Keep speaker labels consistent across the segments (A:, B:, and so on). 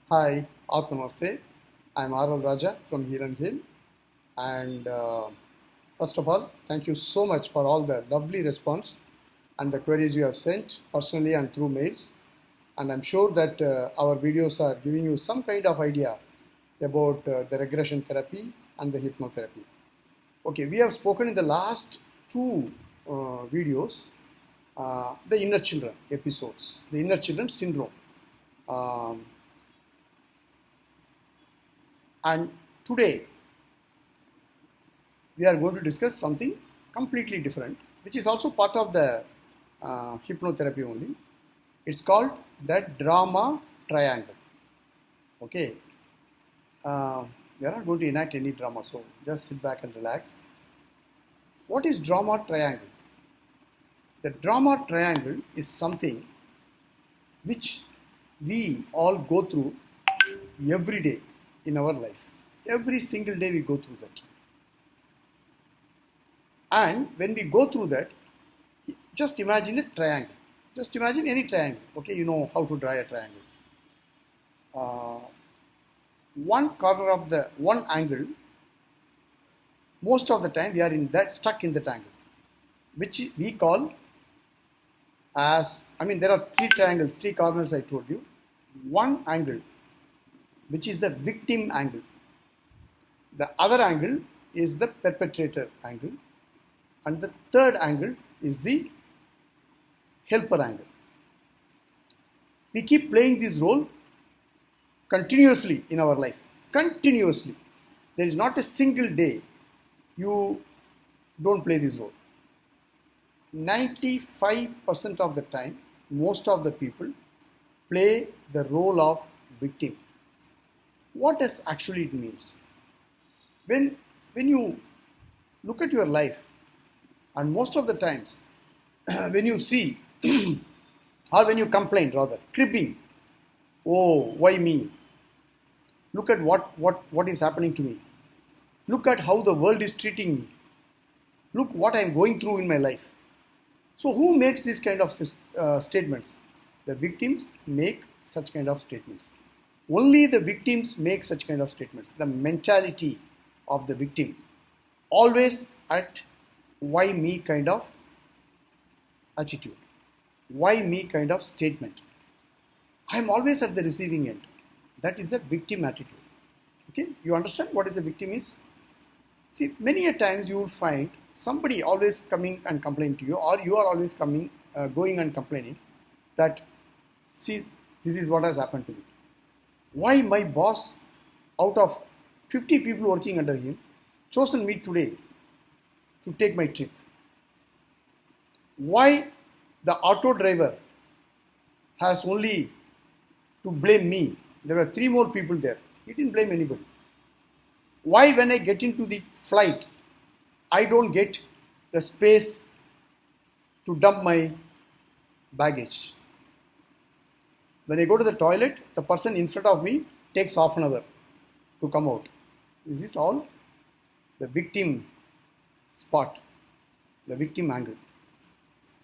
A: Hi, Namaste. I'm R.L. Raja from HnH. And first of all, thank you so much for all the lovely response and the queries you have sent personally and through mails. And I'm sure that our videos are giving you some kind of idea about the regression therapy and the hypnotherapy. Okay, we have spoken in the last two videos the inner children episodes, the inner children syndrome. Um, and today we are going to discuss something completely different, which is also part of the hypnotherapy only. It's called the drama triangle. Okay, we are not going to enact any drama, so just sit back and relax. What is drama triangle? The drama triangle is something which we all go through every day in our life. Every single day we go through that. And when we go through that, just imagine a triangle. Just imagine any triangle. Okay, you know how to draw a triangle. One corner of the one angle, most of the time we are in that stuck in that angle, which we call as, there are three triangles, three corners I told you. One angle, which is the victim angle. The other angle is the perpetrator angle. And the third angle is the helper angle. We keep playing this role continuously in our life. Continuously. There is not a single day you don't play this role. 95% of the time, most of the people play the role of victim. What does actually it means? When you look at your life, and most of the times, when you see, or when you complain rather, cribbing, oh, why me? Look at what is happening to me. Look at how the world is treating me. Look what I am going through in my life. So who makes these kind of statements? The victims make such kind of statements. Only the victims make such kind of statements. The mentality of the victim, always at why me kind of attitude, why me kind of statement. I am always at the receiving end. That is the victim attitude. Okay, you understand what is a victim is? See, many a times you will find somebody always coming and complain to you, or you are always going and complaining that, see, this is what has happened to me. Why my boss, out of 50 people working under him, chosen me today to take my trip? Why the auto driver has only to blame me? There were 3 more people there. He didn't blame anybody. Why when I get into the flight, I don't get the space to dump my baggage? When I go to the toilet, the person in front of me takes half an hour to come out. This is all the victim spot, the victim angle.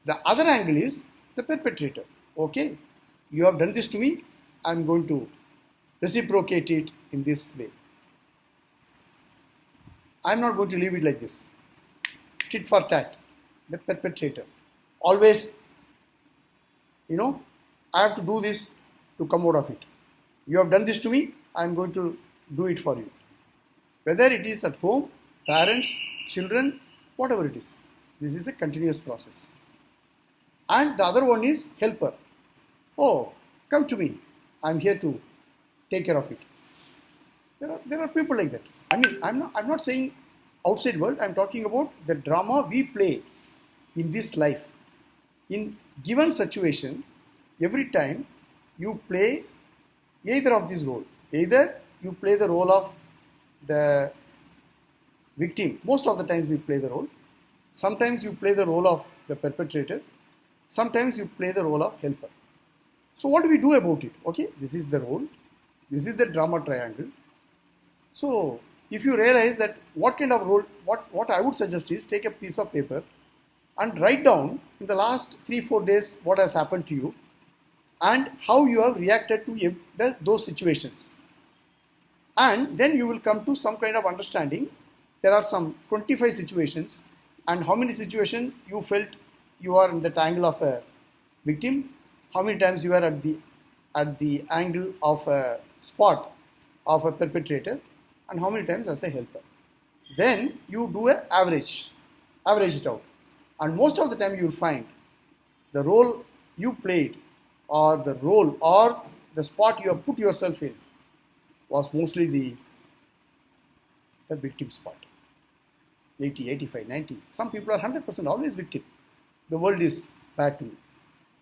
A: The other angle is the perpetrator. Okay, you have done this to me, I am going to reciprocate it in this way. I am not going to leave it like this. Tit for tat, the perpetrator. Always, I have to do this to come out of it. You have done this to me, I am going to do it for you. Whether it is at home, parents, children, whatever it is. This is a continuous process. And the other one is helper. Oh, come to me. I am here to take care of it. There are people like that. I'm not saying outside world. I'm talking about the drama we play in this life. In given situation, every time you play either of these roles. Either you play the role of the victim. Most of the times we play the role. Sometimes you play the role of the perpetrator. Sometimes you play the role of helper. So what do we do about it? Okay, this is the role. This is the drama triangle. So if you realize that what kind of role, what I would suggest is take a piece of paper and write down in the last 3-4 days what has happened to you, and how you have reacted to those situations. And then you will come to some kind of understanding. There are some 25 situations, and how many situations you felt you are in the angle of a victim, how many times you are at the angle of a spot of a perpetrator, and how many times as a helper. Then you do an average it out, and most of the time you will find the role you played, or the role or the spot you have put yourself in, was mostly the victim spot. 80, 85, 90. Some people are 100% always victim. The world is bad to me.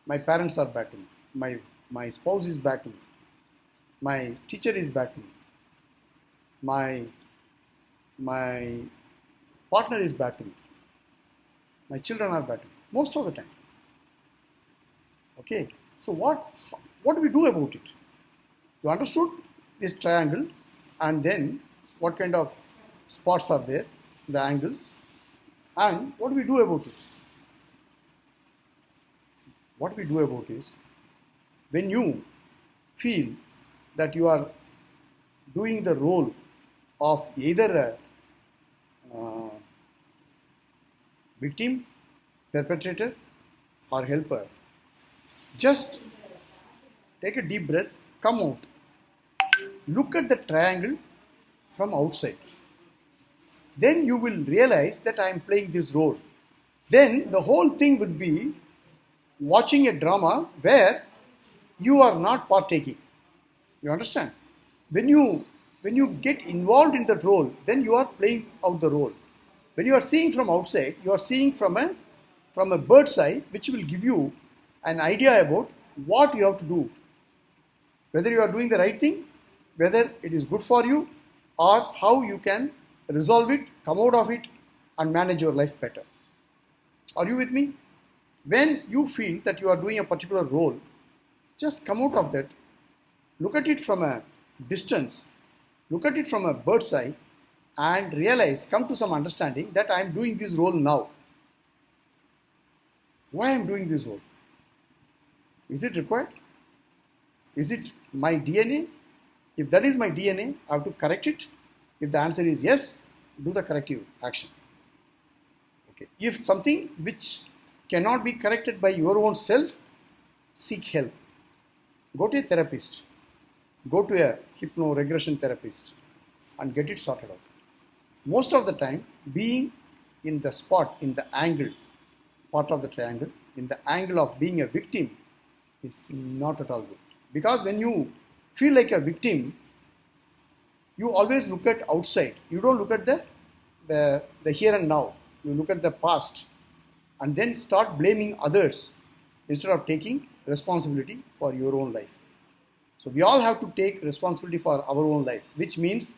A: My parents are bad to me. My spouse is bad to me. My teacher is bad to me. My partner is bad to me. My children are bad to me. Most of the time. Okay. So what do we do about it? You understood this triangle, and then what kind of spots are there, the angles, and what do we do about it? What we do about is, when you feel that you are doing the role of either a victim, perpetrator, or helper, just take a deep breath, come out, look at the triangle from outside. Then you will realize that I am playing this role. Then the whole thing would be watching a drama where you are not partaking. You understand? When you get involved in that role, then you are playing out the role. When you are seeing from outside, you are seeing from a bird's eye, which will give you an idea about what you have to do. Whether you are doing the right thing, whether it is good for you, or how you can resolve it, come out of it, and manage your life better. Are you with me? When you feel that you are doing a particular role, just come out of that, look at it from a distance, look at it from a bird's eye, and realize, come to some understanding that I am doing this role now. Why I am doing this role? Is it required? Is it my DNA? If that is my DNA, I have to correct it. If the answer is yes, do the corrective action. Okay. If something which cannot be corrected by your own self, seek help. Go to a therapist. Go to a hypno-regression therapist and get it sorted out. Most of the time, being in the spot, in the angle, part of the triangle, in the angle of being a victim, is not at all good. Because when you feel like a victim, you always look at outside. You don't look at the here and now. You look at the past and then start blaming others instead of taking responsibility for your own life. So we all have to take responsibility for our own life, which means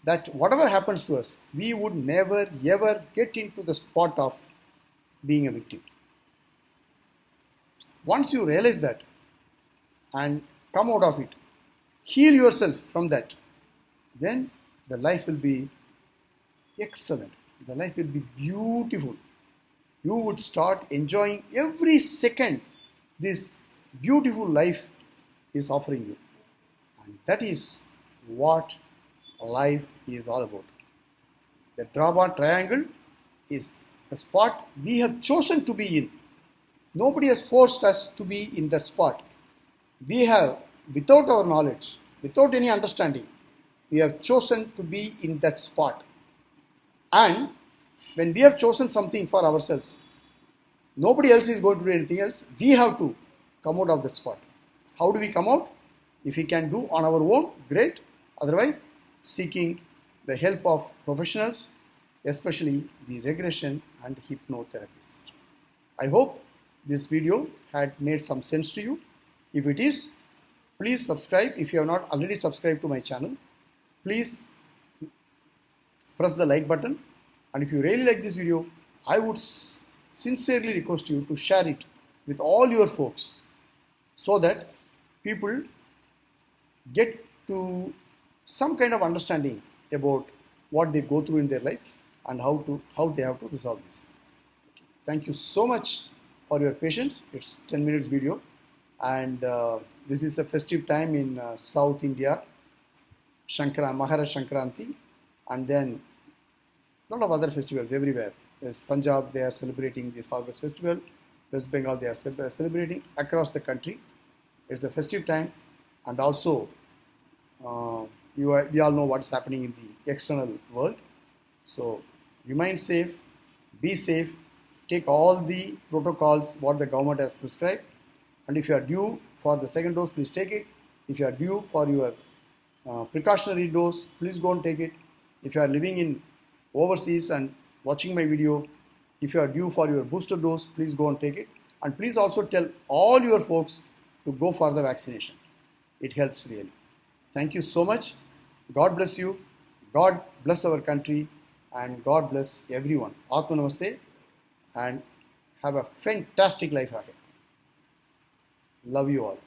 A: that whatever happens to us, we would never ever get into the spot of being a victim. Once you realize that and come out of it, heal yourself from that, then the life will be excellent. The life will be beautiful. You would start enjoying every second this beautiful life is offering you. And that is what life is all about. The drama triangle is a spot we have chosen to be in. Nobody has forced us to be in that spot. We have, without our knowledge, without any understanding, we have chosen to be in that spot. And when we have chosen something for ourselves, nobody else is going to do anything else. We have to come out of that spot. How do we come out? If we can do on our own, great. Otherwise, seeking the help of professionals, especially the regression and hypnotherapists. I hope this video had made some sense to you. If it is, please subscribe. If you have not already subscribed to my channel, please press the like button. And if you really like this video, I would sincerely request you to share it with all your folks so that people get to some kind of understanding about what they go through in their life and how they have to resolve this. Okay. Thank you so much for your patience. It's 10 minutes video, and this is a festive time in South India, Mahara Shankranti, and then a lot of other festivals everywhere. Yes, Punjab, they are celebrating this harvest festival. West Bengal, they are celebrating across the country. It's a festive time, and also we all know what's happening in the external world. So remain safe, be safe, take all the protocols what the government has prescribed, and if you are due for the second dose, please take it. If you are due for your precautionary dose, please go and take it. If you are living in overseas and watching my video, if you are due for your booster dose, please go and take it. And please also tell all your folks to go for the vaccination. It helps really. Thank you so much. God bless you. God bless our country. And God bless everyone. Atma Namaste. And have a fantastic life ahead. Love you all.